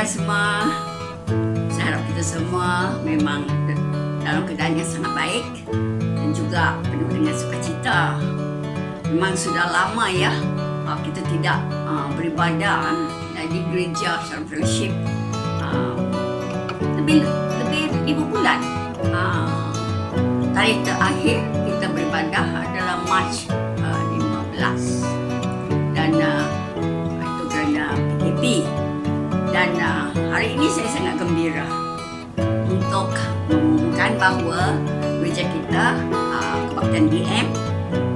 semua. Saya harap kita semua memang dalam keadaan yang sangat baik dan juga penuh dengan sukacita. Memang sudah lama ya kita tidak beribadah di gereja secara fellowship. Lebih 5 bulan. Tarikh terakhir kita beribadah adalah Mac 15 dan itu kerana PKP. Dan hari ini saya sangat gembira untuk mengumumkan bahawa gereja kita, Kebaktian DM,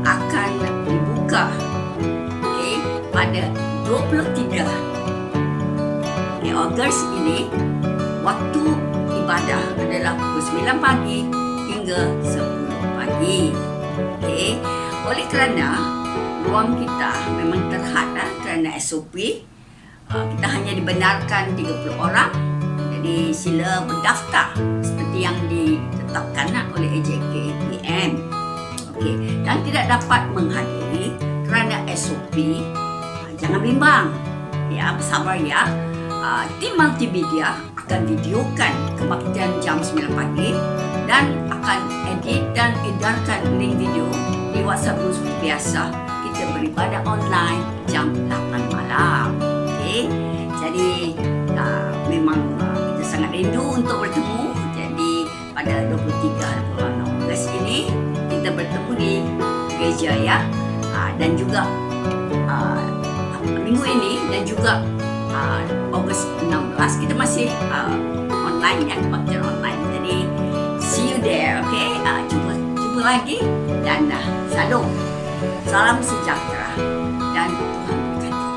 akan dibuka pada 23 Ogos ini. Waktu ibadah adalah pukul 9 pagi hingga 10 pagi. Oleh kerana ruang kita memang terhad kerana SOP, kita hanya dibenarkan 30 orang. Jadi sila berdaftar seperti yang ditetapkan oleh AJKPM. Dan tidak dapat menghadiri kerana SOP, jangan bimbang. Ya, bersabar ya. Tim multimedia akan videokan kebaktian jam 9 pagi dan akan edit dan edarkan link video di WhatsApp group seperti biasa. Kita beribadah online jam 8 malam. Jadi memang kita sangat rindu untuk bertemu. Jadi pada 23 bulan Ogos ini kita bertemu di gereja ya. Dan juga minggu ini dan juga Ogos 16 kita masih online ya, kebaktian online. Jadi see you there, jumpa lagi dan salam sejahtera dan Tuhan berkati.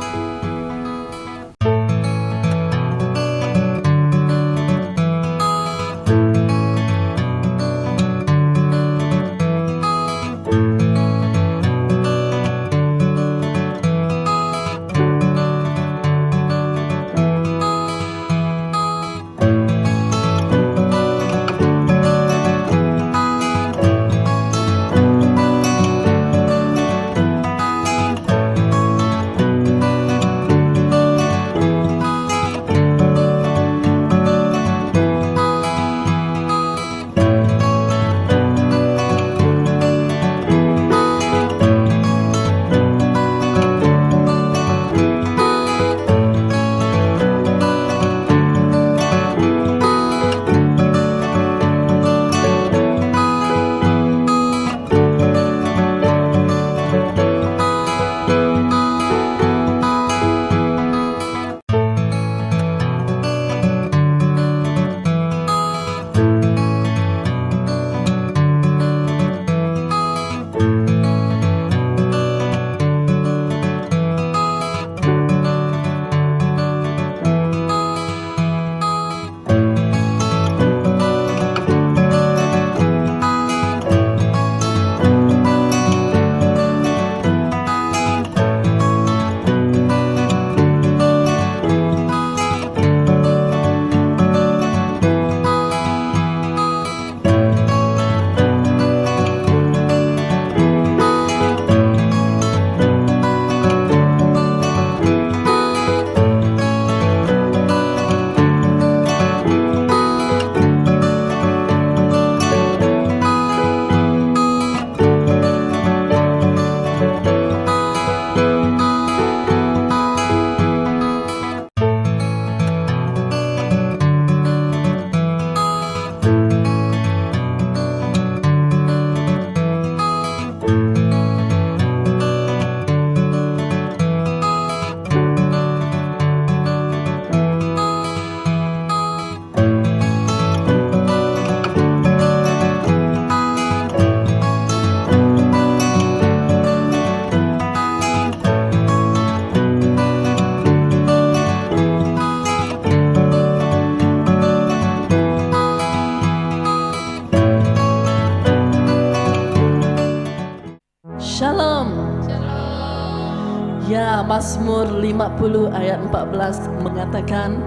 Ya, Mazmur 50 ayat 14 mengatakan,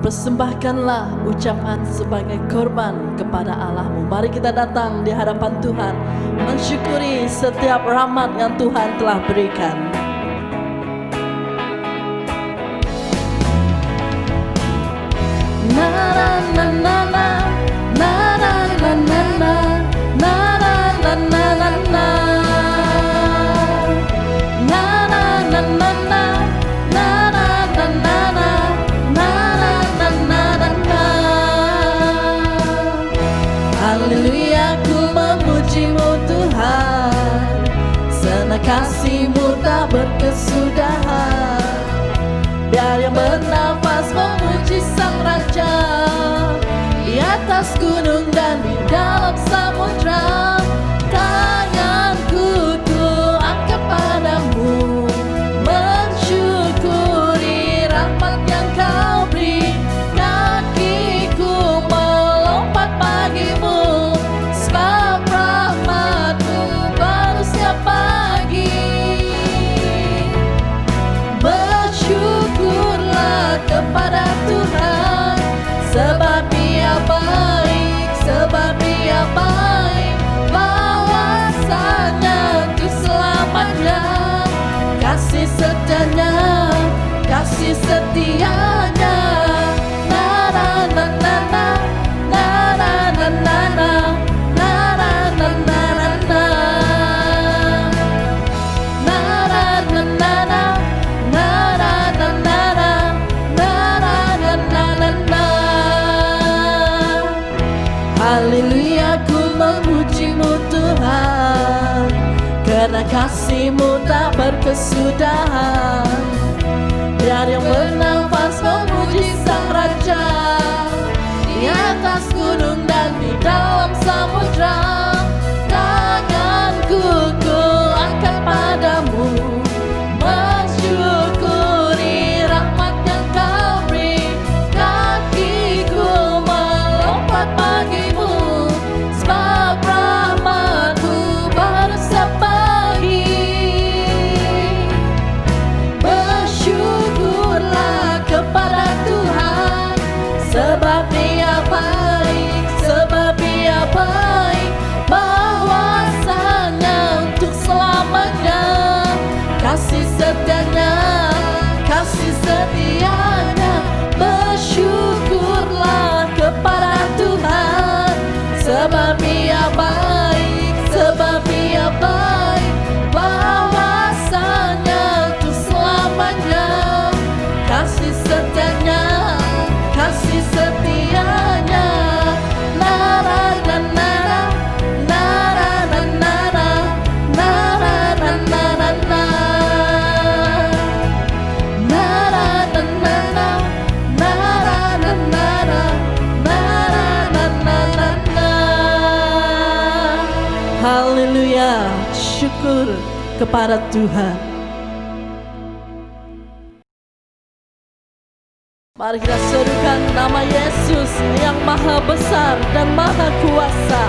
persembahkanlah ucapan sebagai korban kepada Allahmu. Mari kita datang di hadapan Tuhan, mensyukuri setiap rahmat yang Tuhan telah berikan. Haleluya, ku memuji-Mu Tuhan, karena kasih-Mu tak berkesudahan. Biar yang bernafas memuji Sang Raja, di atas gunung dan di dalam samudra. Tanganku ku angkat padamu, mensyukuri rahmat yang Kau beri. Kakiku melompat bagimu, sebab rahmat-Mu baru setiap pagi. Bersyukurlah kepada Tuhan, sebab Dia baik, sebab Dia baik. Bahwasanya untuk selamanya, kasih setianya, kasih setianya. Na na na na na, na na na na na, na na na na na na. Na na na na na, na na na na na, na na na na na na. Haleluya, ku memuji-Mu Tuhan, karena kasih-Mu tak berkesudahan. Biar yang bernafas memuji Sang Raja, di atas gunung dan di dalam samudra. Tanganku ku angkat padamu, mensyukuri rahmat yang Kau beri. Kakiku melompat bagimu, sebab rahmat-Mu baru setiap pagi. Bersyukurlah kepada Tuhan, sebab Dia baik, sebab Dia baik. Bahwasanya untuk selamanya, kasih setianya, kasih setianya. Bersyukurlah kepada Tuhan, sebab Dia baik, sebab Dia baik. Bahwasanya untuk selamanya, kasih setianya, kasih setianya. Na na na na na, na na na na, na na na na na na. Na na na na na, na na na na na, na na na na na. Haleluya, syukur kepada Tuhan. Mari kita serukan nama Yesus yang maha besar dan maha kuasa.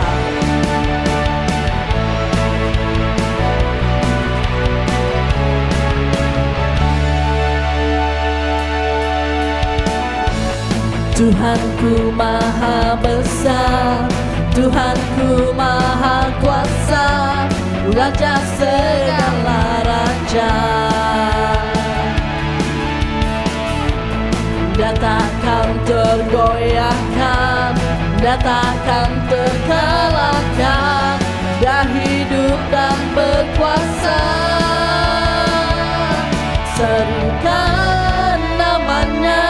Tuhanku maha besar, Tuhanku maha kuasa, Raja segala raja. Dia takkan tergoyahkan, Dia takkan terkalahkan. Dia hidup dan berkuasa. Serukan namanya,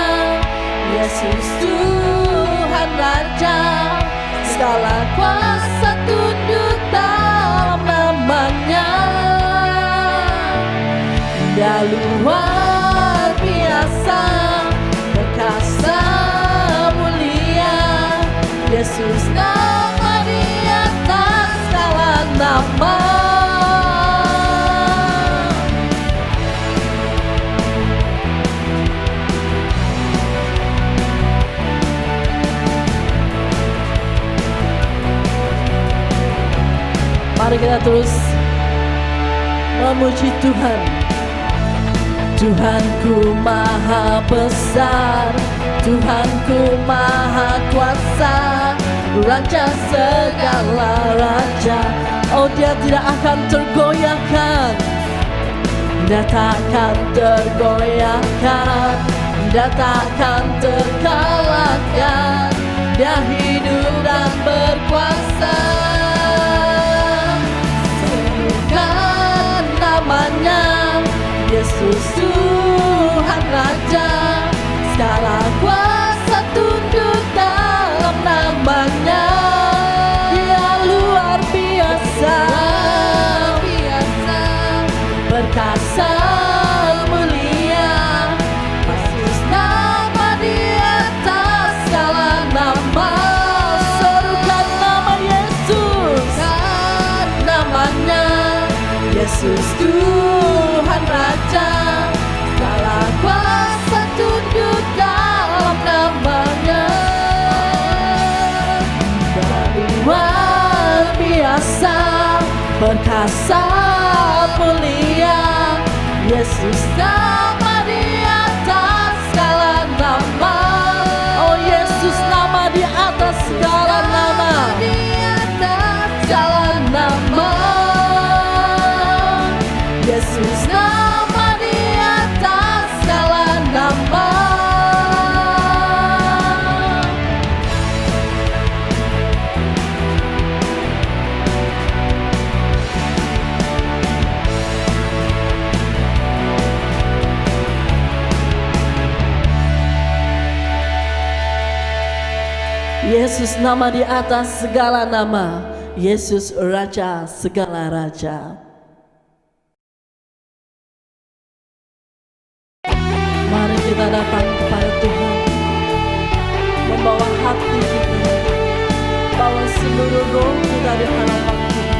Yesus Tuhan Raja. Segala kuasa tunduk dalam namanya. Dia luar biasa, perkasa mulia. Yesus nama di atas segala nama. Mari kita terus memuji Tuhan. Tuhanku maha besar, Tuhanku maha kuasa, Raja segala raja. Oh, Dia tidak akan tergoyahkan, Dia takkan tergoyahkan, Dia takkan terkalahkan. Dia hidup dan berkuasa. Serukan namanya, Yesus Tuhan Raja. Segala kuasa tunduk dalam namanya. Dia luar biasa, perkasa, mulia. Yesus nama di atas segala nama. Serukan nama Yesus, namanya Yesus Tuhan Raja. Segala kuasa tunduk dalam namanya. Luar biasa, perkasa, mulia. Yesus nama di atas segala nama. Oh Yesus nama di atas segala nama. Segala nama. Yesus nama di atas segala nama. Yesus nama di atas segala nama. Yesus Raja segala raja. Mari kita datang kepada Tuhan, membawa hati kita, bawa seluruh roh kita di hadapan Tuhan.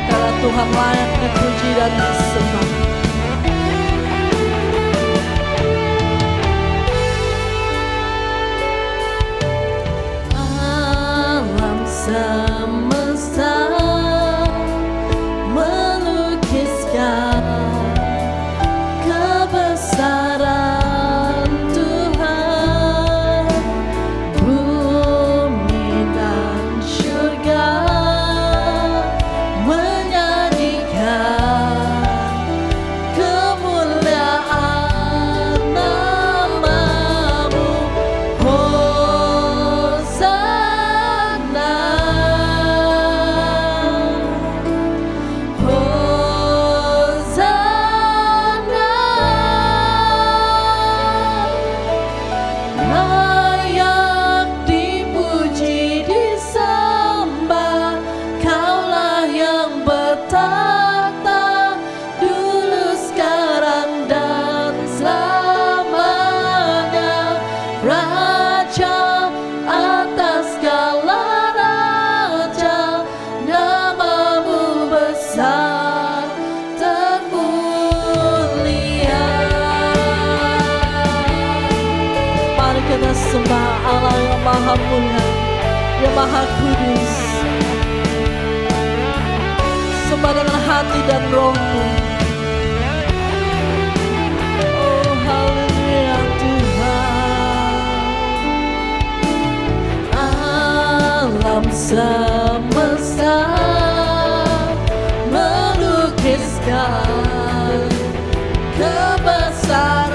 Karena Tuhan layak dipuji dan disembah. Alam semesta melukiskan kebesaran Tuhan. Bumi dan surga menyanyikan kemuliaan namamu. Hosana, Hosana. Layak dipuji disembah, Kaulah yang bertata dulu, sekarang dan selamanya. Raja atas segala raja, namamu besar termulia. Mari kita sembah Allah yang maha mulia, yang maha kudus. Sembah dengan hati dan rohmu. Oh haleluya Tuhan. Alam semesta melukiskan kebesaran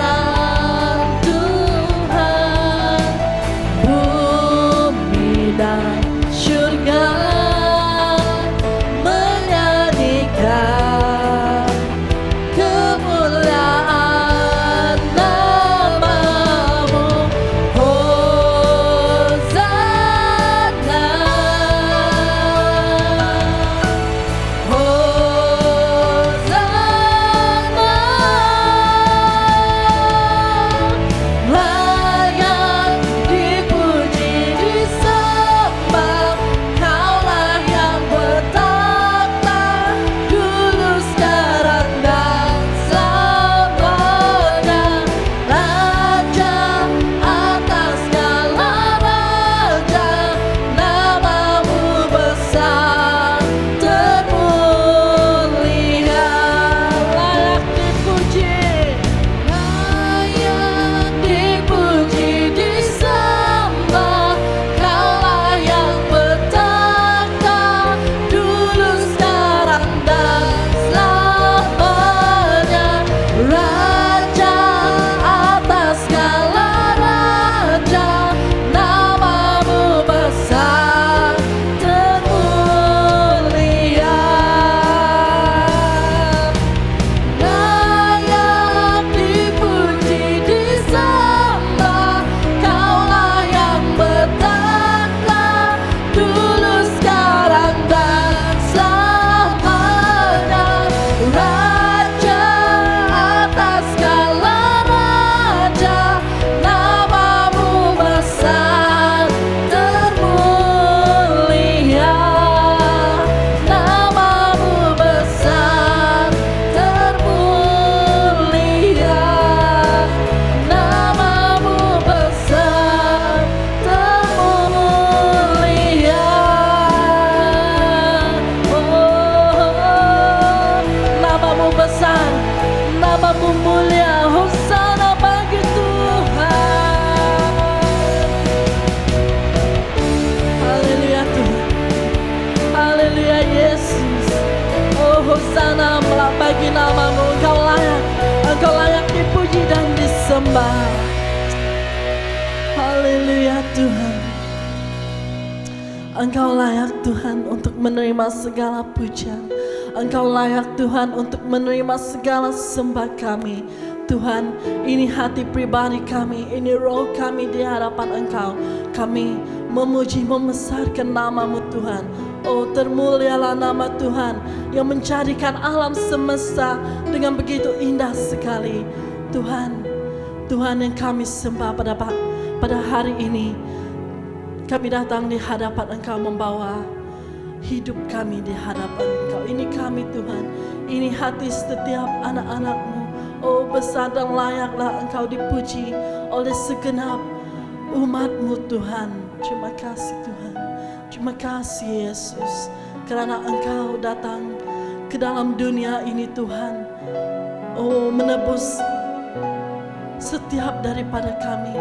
Tuhan. Bumi dan surga menyanyikan kemuliaan namamu. Hosana, Hosana. namamu mulia. Hosana bagi Tuhan. Haleluya Tuhan. Haleluya Yesus. Oh Hosana bagi namamu. Engkau layak dipuji dan disembah. Haleluya Tuhan. Engkau layak Tuhan untuk menerima segala pujian. Engkau layak Tuhan untuk menerima segala sembah kami. Tuhan, ini hati pribadi kami, ini roh kami di hadapan Engkau. Kami memuji, membesarkan namamu Tuhan. Oh termulialah nama Tuhan yang menjadikan alam semesta dengan begitu indah sekali. Tuhan, Tuhan yang kami sembah pada hari ini. Kami datang di hadapan Engkau membawa hidup kami di hadapan Engkau. Ini kami Tuhan, ini hati setiap anak-anak-Mu. Oh besar dan layaklah Engkau dipuji oleh segenap umat-Mu Tuhan. Terima kasih Tuhan. Terima kasih Yesus, karena Engkau datang ke dalam dunia ini Tuhan. Oh menebus setiap daripada kami,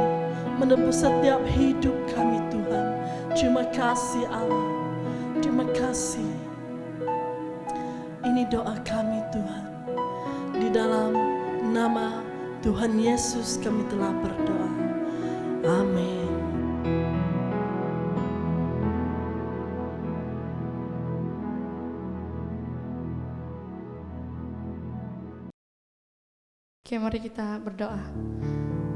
menebus setiap hidup kami Tuhan. Terima kasih Allah. Terima kasih. Ini doa kami Tuhan. Di dalam nama Tuhan Yesus kami telah berdoa. Amin. Oke, mari kita berdoa.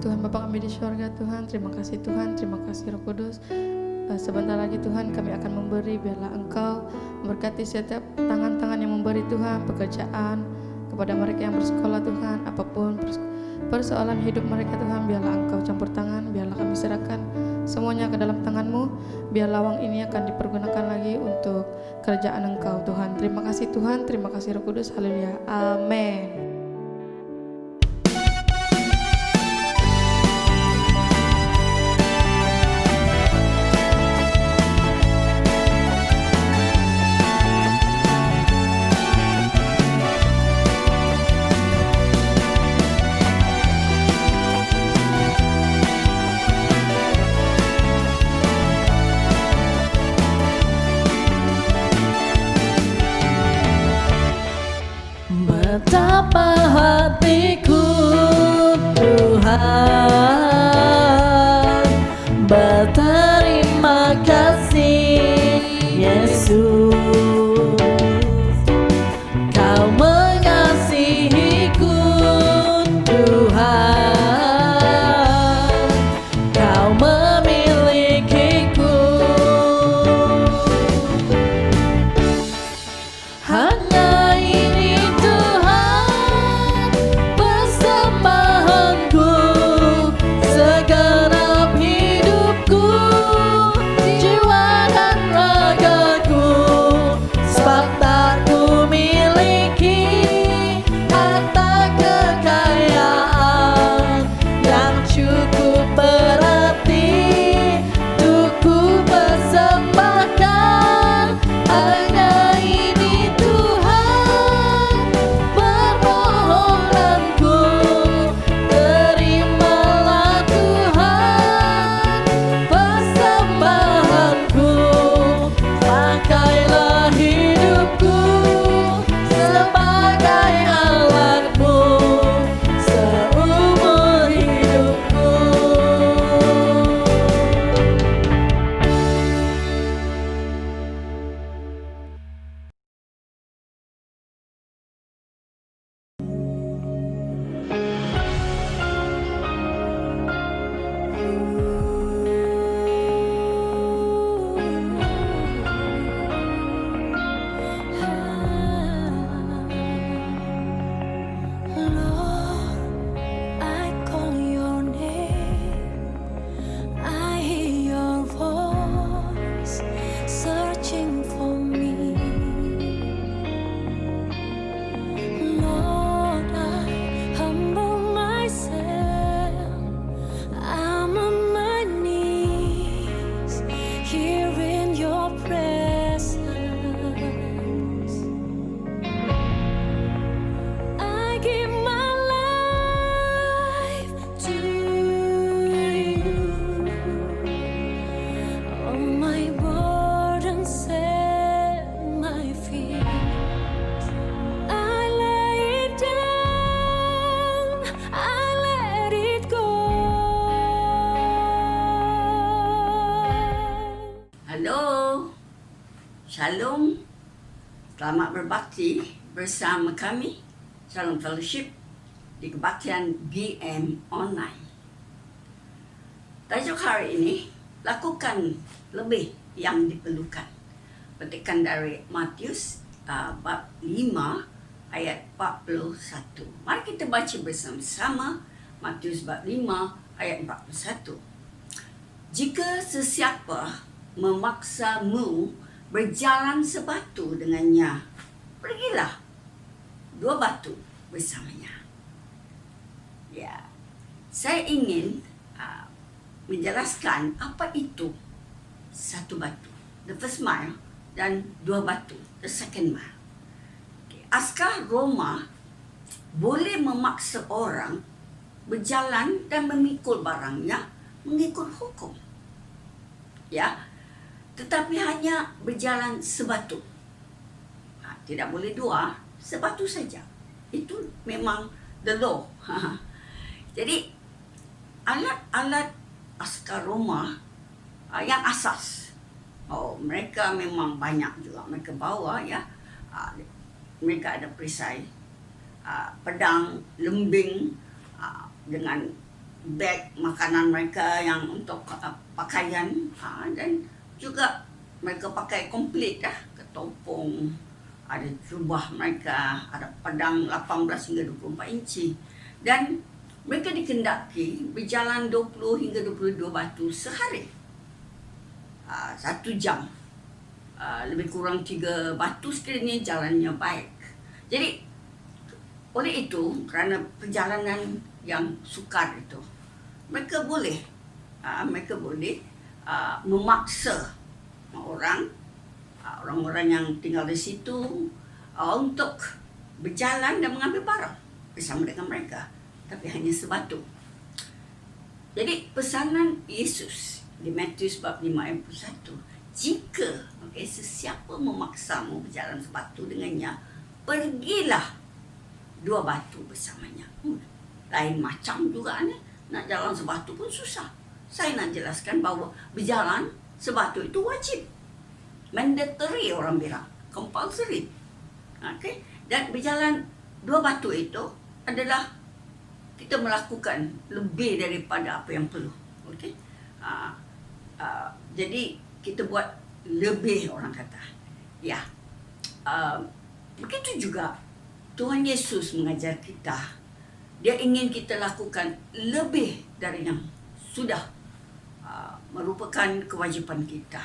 Tuhan Bapa kami di surga, Tuhan, terima kasih Tuhan, terima kasih Roh Kudus. Sebentar lagi Tuhan kami akan memberi, biarlah Engkau memberkati setiap tangan-tangan yang memberi Tuhan, pekerjaan kepada mereka yang bersekolah Tuhan, apapun persoalan hidup mereka Tuhan, biarlah Engkau campur tangan, biarlah kami serahkan semuanya ke dalam tangan-Mu, biarlah uang ini akan dipergunakan lagi untuk kerjaan Engkau Tuhan. Terima kasih Tuhan, terima kasih Roh Kudus, haleluya, amin. Betapa hatiku Tuhan berterima kasih Yesus, Kau mengasihiku Tuhan, Kau memilikiku. Hanya ini Tuhan persembahanku, Shalom, selamat berbakti bersama kami Shalom Fellowship di kebaktian BM Online. Tajuk hari ini, lakukan lebih yang diperlukan. Petikan dari Matius bab 5 ayat 41. Mari kita baca bersama-sama Matius bab 5 ayat 41. Jika sesiapa memaksamu berjalan sebatu dengannya, pergilah 2 batu bersamanya. Ya, saya ingin menjelaskan apa itu 1 batu, the first mile, dan 2 batu, the second mile. Okay. Askar Roma boleh memaksa orang berjalan dan memikul barangnya mengikut hukum. Ya, tetapi hanya berjalan sebatu. Tidak boleh 2, sebatu saja. Itu memang the law. Jadi alat-alat askar Roma yang asas, mereka memang banyak juga mereka bawa, ya. Mereka ada perisai, pedang, lembing, dengan beg makanan mereka yang untuk pakaian, dan juga mereka pakai komplit, ketopong, ada jubah mereka, ada pedang 18 hingga 24 inci, dan mereka dikendaki berjalan 20 hingga 22 batu sehari, 1 jam, lebih kurang 3 batu sekiranya jalannya baik. Jadi oleh itu, kerana perjalanan yang sukar itu, mereka boleh memaksa orang-orang yang tinggal di situ untuk berjalan dan mengambil barang bersama dengan mereka, tapi hanya sebatu. Jadi pesanan Yesus di Matius bab 5 ayat 1, jika sesiapa memaksamu berjalan sebatu dengannya, pergilah 2 batu bersamanya. Lain macam juga ni, nak jalan sebatu pun susah. Saya nak jelaskan bahawa berjalan sebatu itu wajib, mandatory, orang bilang compulsory. Okay? Dan berjalan 2 batu itu adalah kita melakukan lebih daripada apa yang perlu. Okay? Jadi kita buat lebih, orang kata. Ya. Begitu juga Tuhan Yesus mengajar kita. Dia ingin kita lakukan lebih dari yang sudah merupakan kewajipan kita.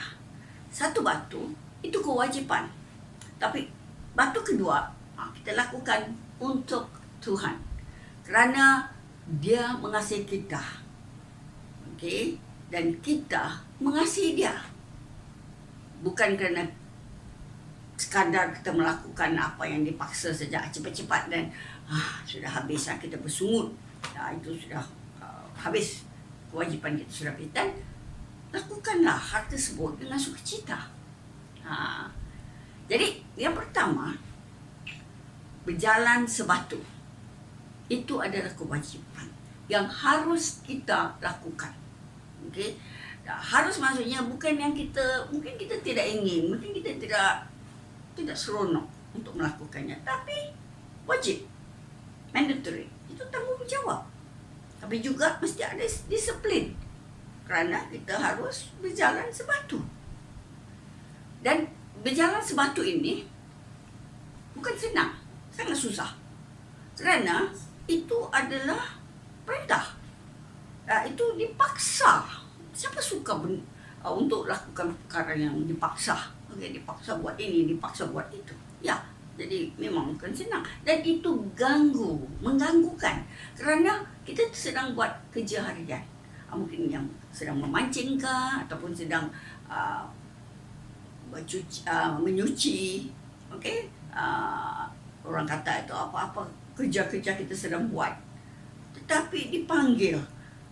1 batu itu kewajipan, tapi batu kedua kita lakukan untuk Tuhan, kerana Dia mengasihi kita, okay? Dan kita mengasihi Dia, bukan kerana sekadar kita melakukan apa yang dipaksa saja, cepat-cepat dan sudah habis, kita bersungut, itu sudah habis kewajipan kita sudah habis. Dan lakukanlah hal tersebut dengan sukacita. Jadi yang pertama, berjalan sebatu itu adalah kewajipan yang harus kita lakukan. Okay? Harus maksudnya bukan yang mungkin kita tidak ingin, mungkin kita tidak seronok untuk melakukannya, tapi wajib, mandatory. Itu tanggungjawab. Tapi juga mesti ada disiplin, kerana kita harus berjalan sebatu. Dan berjalan sebatu ini bukan senang, sangat susah, kerana itu adalah perintah. Itu dipaksa. Siapa suka untuk lakukan perkara yang dipaksa? Dipaksa buat ini, dipaksa buat itu. Ya, jadi memang bukan senang. Dan itu mengganggukan. Kerana kita sedang buat kerja harian. Mungkin yang sedang memancing ataupun sedang menyuci. Okay? Orang kata itu apa-apa kerja-kerja kita sedang buat. Tetapi dipanggil.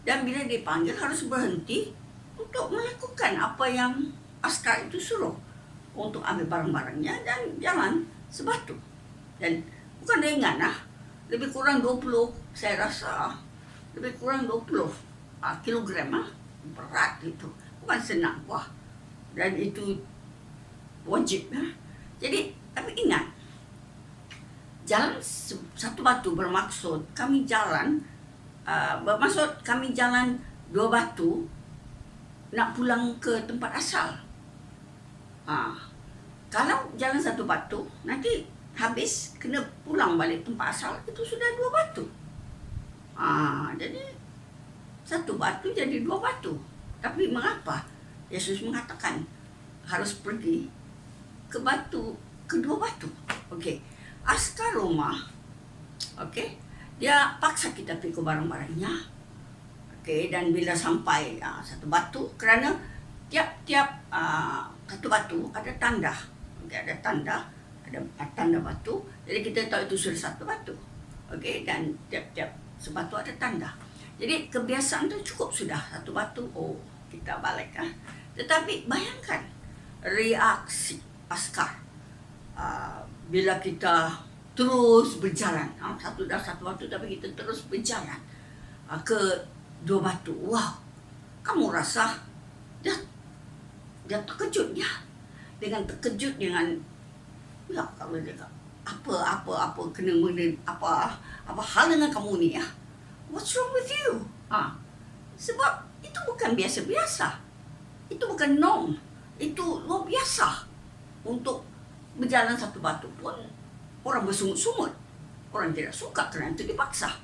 Dan bila dipanggil harus berhenti untuk melakukan apa yang askar itu suruh, untuk ambil barang-barangnya dan jalan sebatu. Dan bukan ringan, lebih kurang 20, saya rasa lebih kurang 20 kilogram, berat itu, bukan senang. Dan itu wajib. Jadi, tapi ingat, jalan satu batu bermaksud kami jalan dua batu nak pulang ke tempat asal. Kalau jalan satu batu, nanti habis kena pulang balik tempat asal, itu sudah dua batu. Jadi satu batu jadi dua batu. Tapi mengapa Yesus mengatakan harus pergi kedua batu? Okey, askar Roma, okey, dia paksa kita pikul barang-barangnya. Okey, dan bila sampai satu batu, kerana tiap satu batu ada tanda. Okey, ada tanda batu. Jadi kita tahu itu sudah satu batu. Okey, dan tiap sebatu ada tanda. Jadi kebiasaan tu cukup sudah satu batu, kita balik. Tetapi bayangkan reaksi askar bila kita terus berjalan, satu batu tapi kita terus berjalan ke dua batu. Wow, kamu rasa dia terkejut ya, dengan ya kalau dia apa kena apa hal dengan kamu ni ya? What's wrong with you? Sebab itu bukan biasa-biasa. Itu bukan norm. Itu luar biasa. Untuk berjalan satu batu pun orang bersungut-sungut. Orang tidak suka kerana itu dipaksa.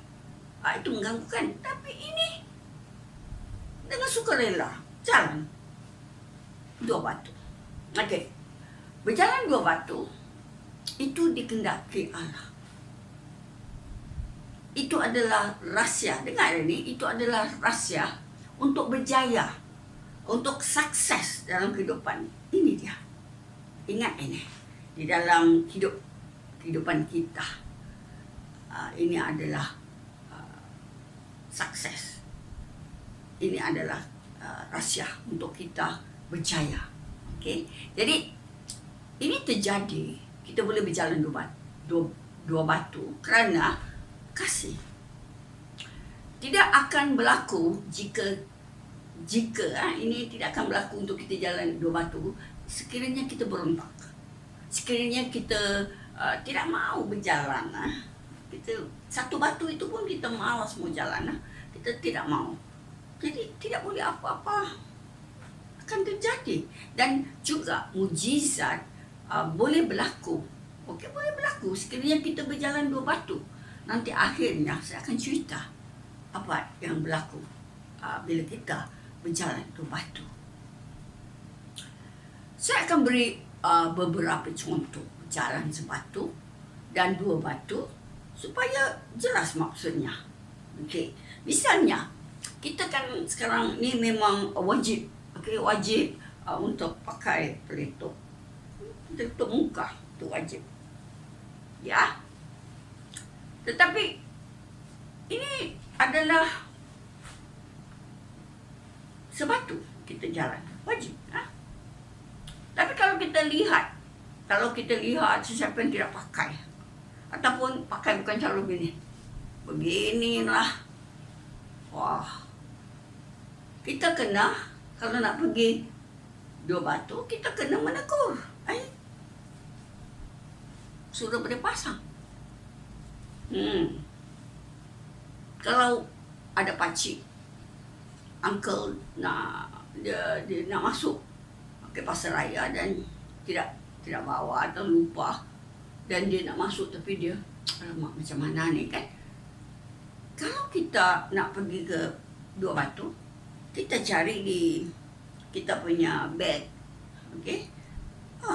Itu mengganggukan. Tapi ini dengan sukarela jalan dua batu. Okey. Berjalan dua batu itu dikehendaki Allah. Itu adalah rahsia. Dengar ini, itu adalah rahsia untuk berjaya, untuk sukses dalam kehidupan. Ini dia. Ingat ini. Di dalam kehidupan kita, ini adalah sukses. Ini adalah rahsia untuk kita berjaya. Okey. Jadi ini terjadi, kita boleh berjalan dua batu kerana kasih. Tidak akan berlaku jika ini tidak akan berlaku untuk kita jalan dua batu sekiranya kita berontak, sekiranya kita tidak mau berjalan. Kita satu batu itu pun kita malas mau jalan, kita tidak mau. Jadi tidak boleh apa-apa akan terjadi. Dan juga mujizat boleh berlaku. Okey, boleh berlaku sekiranya kita berjalan dua batu. Nanti akhirnya saya akan cerita apa yang berlaku bila kita berjalan dua batu. Saya akan beri beberapa contoh jalan sebatu dan dua batu supaya jelas maksudnya. Okey, misalnya kita kan sekarang ni memang wajib, wajib untuk pakai pelitup muka, itu wajib. Ya. Tetapi ini adalah sebatu kita jalan, wajib. Tapi kalau kita lihat sesiapa yang tidak pakai, ataupun pakai bukan selalu beginilah. Wah, kita kena, kalau nak pergi dua batu, kita kena menegur. Suruh berpasang. Kalau ada pakcik, uncle dia nak masuk ke pasar raya dan tidak bawa atau lupa, dan dia nak masuk tapi dia alamak macam mana ni kan. Kalau kita nak pergi ke dua batu, kita cari di kita punya bag. Okey,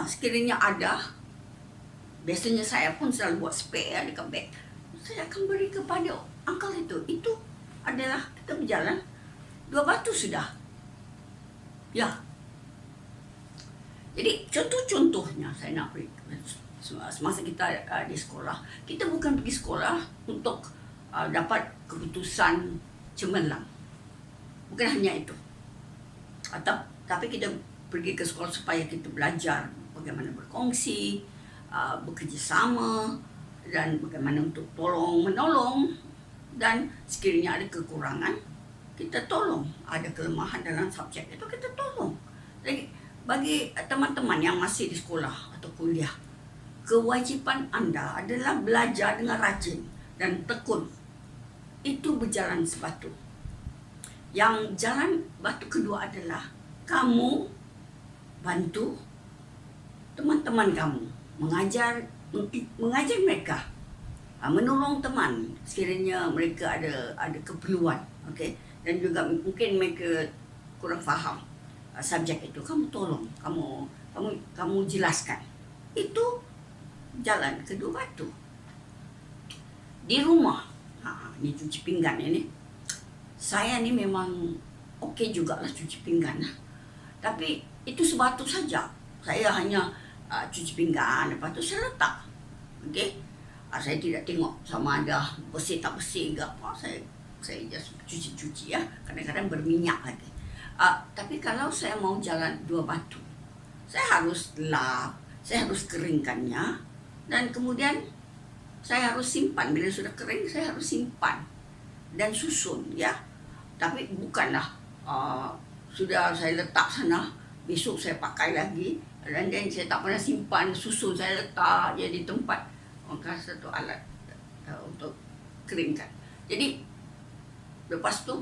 sekiranya ada, biasanya saya pun selalu buat spare dekat bag. Saya akan beri kepada uncle itu. Itu adalah kita berjalan dua batu sudah. Ya. Jadi contoh-contohnya saya nak beri. Semasa kita di sekolah, kita bukan pergi sekolah untuk dapat keputusan cemerlang. Bukan hanya itu. Tapi kita pergi ke sekolah supaya kita belajar bagaimana berkongsi, bekerjasama, dan bagaimana untuk tolong-menolong, dan sekiranya ada kekurangan, kita tolong. Ada kelemahan dalam subjek itu, kita tolong. Jadi bagi teman-teman yang masih di sekolah atau kuliah, kewajipan anda adalah belajar dengan rajin dan tekun. Itu berjalan sebatu. Yang jalan batu kedua adalah kamu bantu teman-teman kamu, mengajar mereka, menolong teman sekiranya mereka ada keperluan, okey, dan juga mungkin mereka kurang faham subjek itu, kamu tolong, kamu jelaskan. Itu jalan kedua batu. Di rumah, ni cuci pinggan ini, saya ni memang okey jugalah cuci pinggan, tapi itu sebatu saja. Saya hanya cuci pinggan, lepas tu saya letak, okey. Saya tidak tengok sama ada bersih tak bersih ke apa. Saya just cuci-cuci ya. Kadang-kadang berminyak lagi. Tapi kalau saya mau jalan dua batu, saya harus lap, saya harus keringkannya, dan kemudian saya harus simpan. Bila sudah kering, saya harus simpan dan susun ya. Tapi bukanlah sudah saya letak sana, besok saya pakai lagi, dan saya tak pernah simpan, susun, saya letak je di tempat. Maka satu alat untuk keringkan. Jadi lepas tu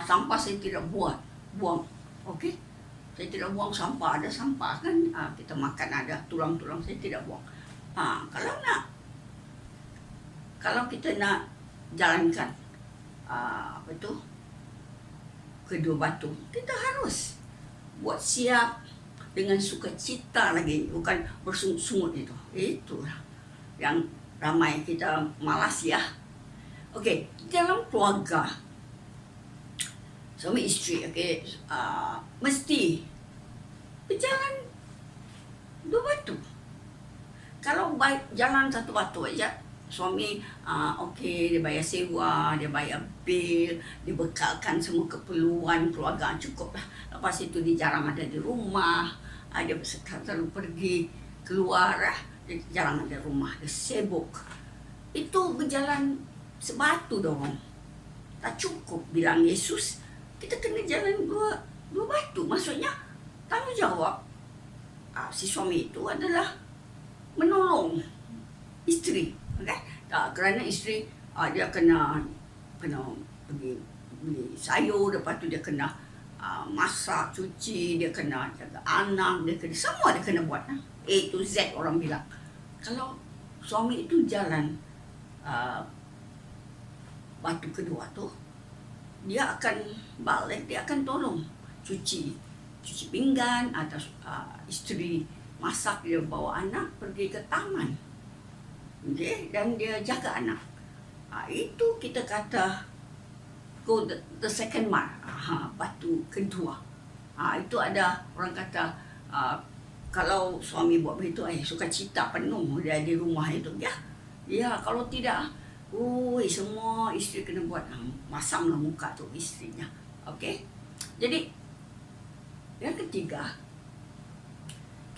sampah saya tidak buang, okey. Saya tidak buang sampah. Ada sampah kan, kita makan ada tulang-tulang, saya tidak buang. Kalau kita nak jalankan kedua batu, kita harus buat siap dengan sukacita lagi, bukan bersungut-sungut itu. Itulah yang ramai kita malas ya. Okey, dalam keluarga suami isteri, okey, mesti berjalan dua batu. Kalau jalan satu batu aja, suami okey, dia bayar sewa, dia bayar bil, dia bekalkan semua keperluan keluarga, cukup lah. Lepas itu dia jarang ada di rumah, dia selalu pergi keluar, dia jarang ada rumah, dia sibuk. Itu berjalan sebatu dong. Tak cukup bilang Yesus, kita kena jalan dua batu. Maksudnya tanggungjawab si suami itu adalah menolong isteri, okay? Kerana isteri dia kena pergi beli sayur, lepas tu dia kena masak, cuci, dia kena jaga anak, dia kena semua dia kena buat. A to Z orang bilang. Kalau suami itu jalan batu kedua tu, dia akan balik, dia akan tolong cuci pinggan, atau isteri masak, dia bawa anak pergi ke taman, okay? Dan dia jaga anak. Itu kita kata go the second mile, batu kedua. Itu ada orang kata kalau suami buat begitu, sukacita penuh dia di rumah itu ya. Ya, kalau tidak, semua isteri kena buat, masamlah muka tu isterinya. Okey. Jadi yang ketiga,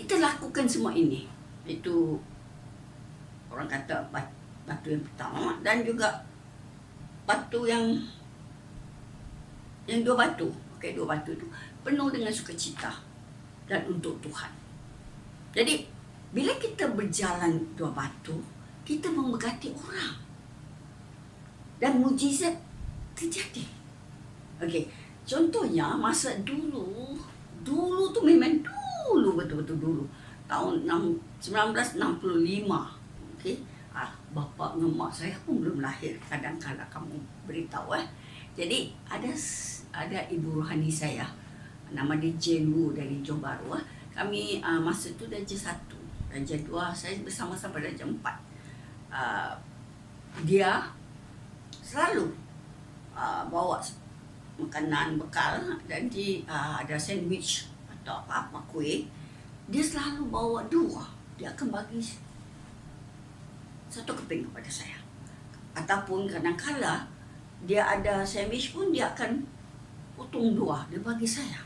kita lakukan semua ini. Itu orang kata batu yang pertama, dan juga batu yang dua batu. Okey, dua batu itu penuh dengan sukacita dan untuk Tuhan. Jadi bila kita berjalan dua batu, kita memberkati orang dan mujizat terjadi. Okey, contohnya masa dulu tu memang dulu, betul-betul dulu, tahun 1965. Okey, bapa dan mak saya pun belum lahir, kadang-kadang kamu beritahu. Jadi ada ibu rohani saya, nama dia Jane Wu dari Johor Bahru. Kami masa tu darjah 1, darjah 2, saya bersama-sama darjah 4. Dia selalu bawa makanan bekal, dan ada sandwich atau apa-apa kuih. Dia selalu bawa 2. Dia akan bagi 1 keping kepada saya. Ataupun kadang-kala dia ada sandwich pun dia akan potong 2, dia bagi saya.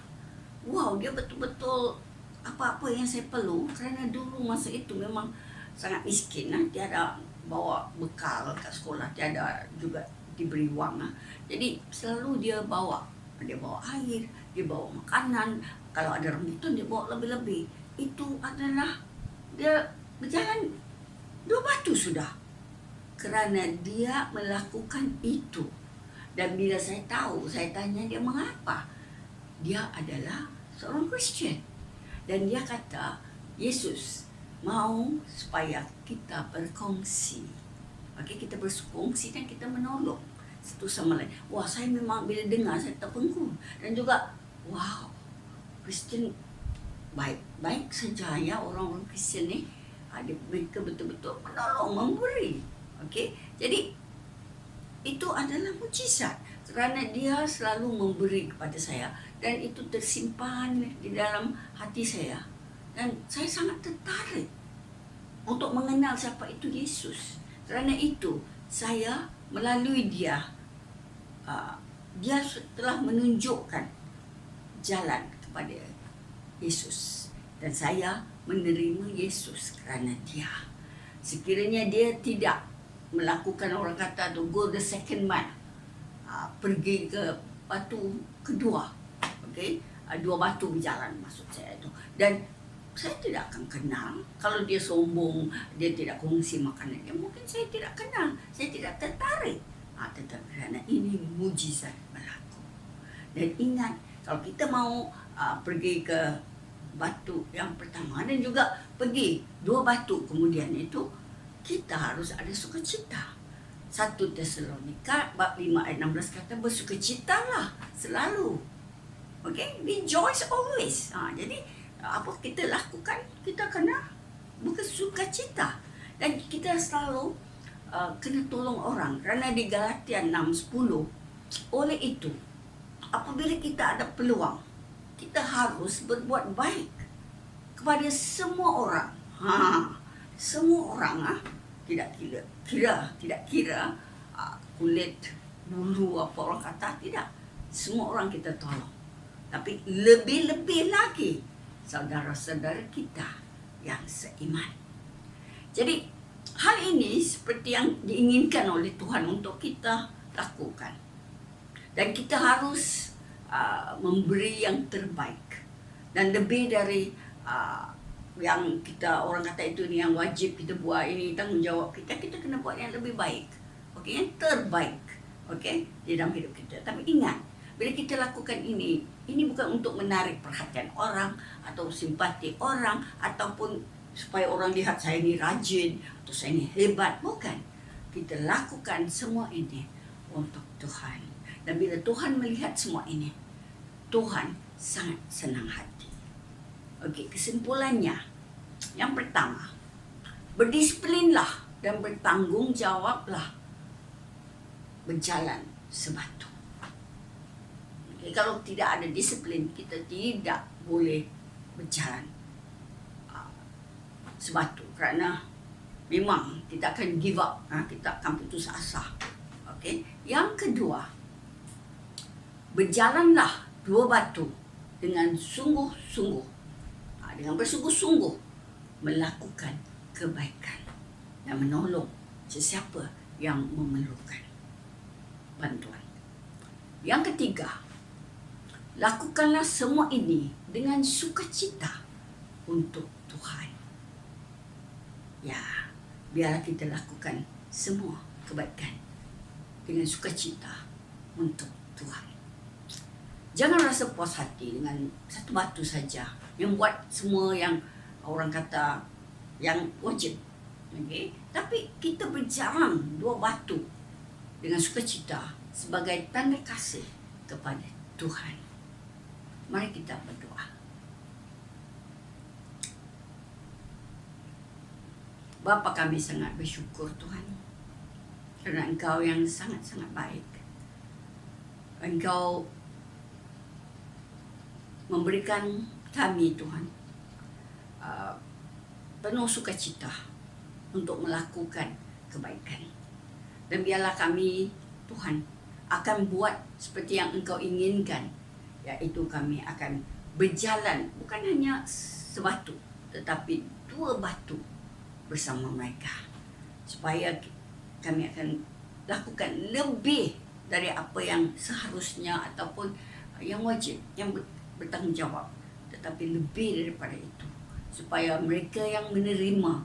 Wow, dia betul-betul apa-apa yang saya perlu, kerana dulu masa itu memang sangat miskin. Tiada bawa bekal kat sekolah, tiada juga diberi wang. Jadi selalu dia bawa Dia bawa air, dia bawa makanan. Kalau ada rambutan dia bawa lebih-lebih. Itu adalah dia berjalan 2 batu sudah. Kerana dia melakukan itu. Dan bila saya tahu, saya tanya dia mengapa. Dia adalah seorang Kristian. Dan dia kata, Yesus mau supaya kita berkongsi. Okey, kita berkongsi dan kita menolong satu sama lain. Wah, saya memang bila dengar saya terpenggung. Dan juga, wow, Kristian baik saja ya, orang-orang Kristian ni. Mereka betul-betul menolong, memberi. Okey, jadi itu adalah mukjizat kerana dia selalu memberi kepada saya dan itu tersimpan di dalam hati saya dan saya sangat tertarik untuk mengenal siapa itu Yesus. Kerana itu saya melalui dia dia telah menunjukkan jalan kepada Yesus dan saya menerima Yesus kerana dia. Sekiranya dia tidak melakukan, orang kata tu, go the second mile, pergi ke batu kedua, okey, 2 batu berjalan maksud saya tu. Dan saya tidak akan kenal kalau dia sombong, dia tidak kongsi makanan dia, mungkin saya tidak kenal, saya tidak tertarik. Tetapi kerana ini mujizat berlaku. Dan ingat, kalau kita mau pergi ke batu yang pertama dan juga pergi 2 batu kemudian itu, kita harus ada sukacita. 1 Tesalonika bab 5 ayat 16 kata bersukacitalah selalu. Okey, rejoice always. Jadi apa kita lakukan, kita kena bersukacita dan kita selalu kena tolong orang. Kerana di Galatia 6:10, oleh itu apabila kita ada peluang, kita harus berbuat baik kepada semua orang. Semua orang, tidak kira kulit, bulu, apa orang kata, tidak. Semua orang kita tolong. Tapi lebih-lebih lagi saudara-saudara kita yang seiman. Jadi hal ini seperti yang diinginkan oleh Tuhan untuk kita lakukan. Dan kita harus memberi yang terbaik. Dan lebih dari yang kita, orang kata itu ni yang wajib kita buat, ini tanggungjawab kita kena buat yang lebih baik. Okey, yang terbaik. Okey, di dalam hidup kita. Tapi ingat, bila kita lakukan ini bukan untuk menarik perhatian orang atau simpati orang ataupun supaya orang lihat saya ni rajin atau saya ni hebat, bukan. Kita lakukan semua ini untuk Tuhan. Dan bila Tuhan melihat semua ini, Tuhan sangat senang hati. Okey, kesimpulannya, yang pertama, berdisiplinlah dan bertanggungjawablah berjalan sebatu. Okay, kalau tidak ada disiplin, kita tidak boleh berjalan sebatu kerana memang kita akan give up, kita akan putus asa. Okay? Yang kedua, berjalanlah 2 batu dengan sungguh-sungguh, dengan bersungguh-sungguh melakukan kebaikan dan menolong sesiapa yang memerlukan bantuan. Yang ketiga, lakukanlah semua ini dengan sukacita untuk Tuhan. Ya, biarlah kita lakukan semua kebaikan dengan sukacita untuk Tuhan. Jangan rasa puas hati dengan 1 batu saja yang buat semua yang orang kata yang wajib. Okay? Tapi kita berjalan 2 batu dengan sukacita sebagai tanda kasih kepada Tuhan. Mari kita berdoa. Bapa, kami sangat bersyukur Tuhan kerana Engkau yang sangat-sangat baik. Engkau memberikan kami Tuhan penuh sukacita untuk melakukan kebaikan. Dan biarlah kami Tuhan akan buat seperti yang Engkau inginkan, iaitu kami akan berjalan bukan hanya sebatu tetapi 2 batu bersama mereka, supaya kami akan lakukan lebih dari apa yang seharusnya ataupun yang wajib, yang bertanggung jawab. Tetapi lebih daripada itu, supaya mereka yang menerima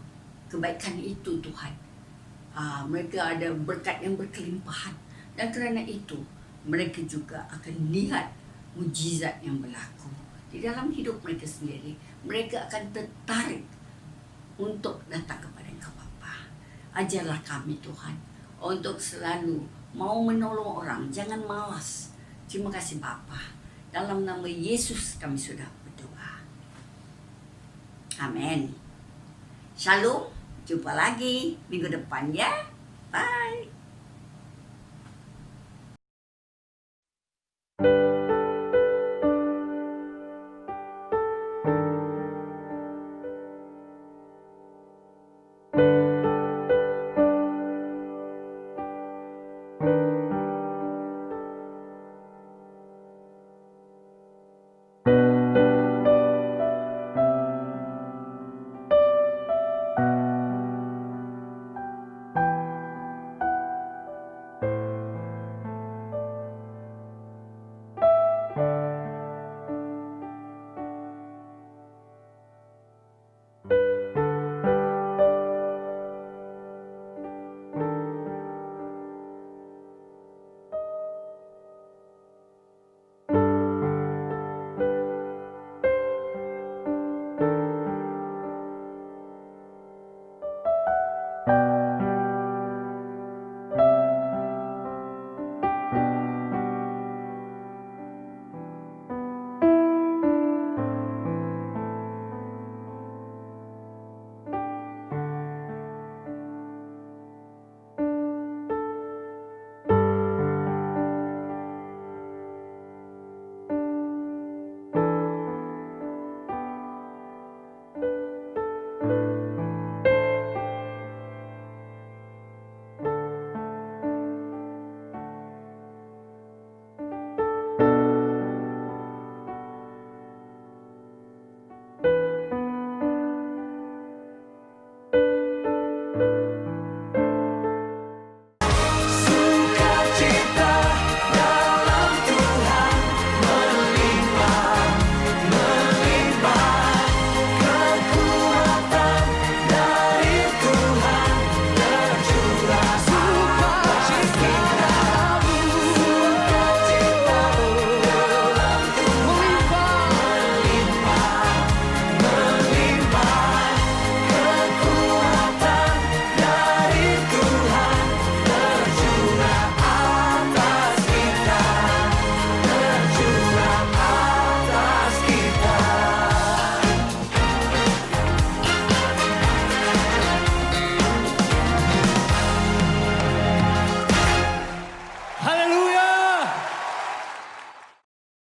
kebaikan itu Tuhan, mereka ada berkat yang berkelimpahan. Dan kerana itu, mereka juga akan lihat mujizat yang berlaku di dalam hidup mereka sendiri. Mereka akan tertarik untuk datang kepada Engkau Bapa. Ajarlah kami Tuhan untuk selalu mau menolong orang, jangan malas. Terima kasih Bapa. Dalam nama Yesus kami sudah berdoa. Amin. Shalom. Jumpa lagi minggu depan ya. Bye.